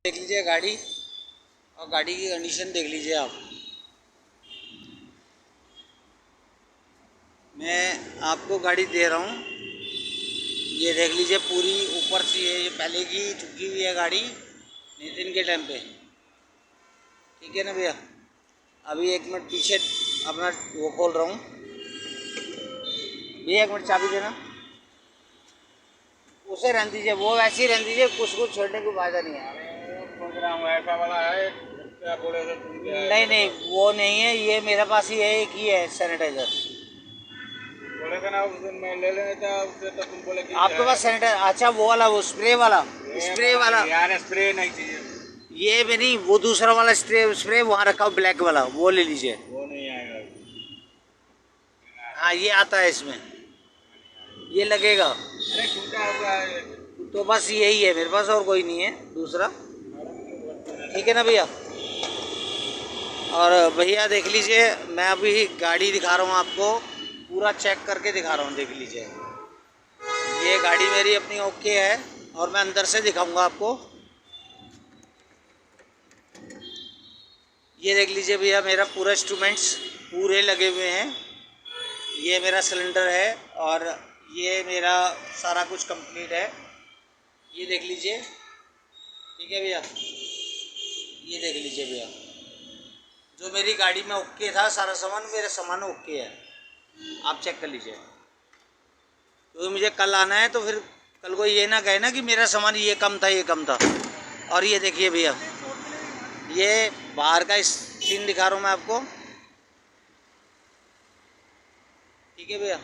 देख लीजिए गाड़ी, और गाड़ी की कंडीशन देख लीजिए आप। मैं आपको गाड़ी दे रहा हूँ, ये देख लीजिए पूरी ऊपर से ये पहले की चुकी हुई है गाड़ी नितिन के टाइम पे। ठीक है ना भैया। अभी एक मिनट पीछे अपना वो खोल रहा हूँ भैया, एक मिनट चाबी देना। उसे रहने दीजिए, वो वैसे ही रहने दीजिए, कुछ कुछ छोड़ने की फायदा नहीं है। सोच रहा हूँ ऐसा वाला है, क्या बोले थे तुम? नहीं नहीं, वो नहीं है, ये मेरे पास ही है, एक ही है सैनिटाइजर। बोले थे ना उस दिन मैं ले लेना था उससे, तो तुम बोले कि आपके पास सैनिटाइजर? अच्छा वो वाला, वो स्प्रे वाला, स्प्रे वाला। यार स्प्रे नहीं चाहिए, ये भी नहीं, वो दूसरा वाला स्प्रे, स्प्रे वहाँ रखा हो ब्लैक वाला, वो ले लीजिए। वो नहीं आएगा। हाँ ये आता है इसमें, ये लगेगा। अरे टूटा हुआ है। तो बस यही है मेरे पास, और कोई नहीं है दूसरा। ठीक है ना भैया। और भैया देख लीजिए, मैं अभी गाड़ी दिखा रहा हूँ आपको, पूरा चेक करके दिखा रहा हूँ, देख लीजिए। ये गाड़ी मेरी अपनी ओके है, और मैं अंदर से दिखाऊंगा आपको। ये देख लीजिए भैया, मेरा पूरा इंस्ट्रूमेंट्स पूरे लगे हुए हैं। ये मेरा सिलेंडर है, और ये मेरा सारा कुछ कंप्लीट है। ये देख लीजिए। ठीक है भैया, ये देख लीजिए भैया, जो मेरी गाड़ी में ओके था सारा सामान, मेरा सामान ओके है, आप चेक कर लीजिए। क्योंकि मुझे कल आना है, तो फिर कल को ये ना कहे ना कि मेरा सामान ये कम था, ये कम था। और ये देखिए भैया, ये बाहर का सीन दिखा रहा हूँ मैं आपको। ठीक है भैया।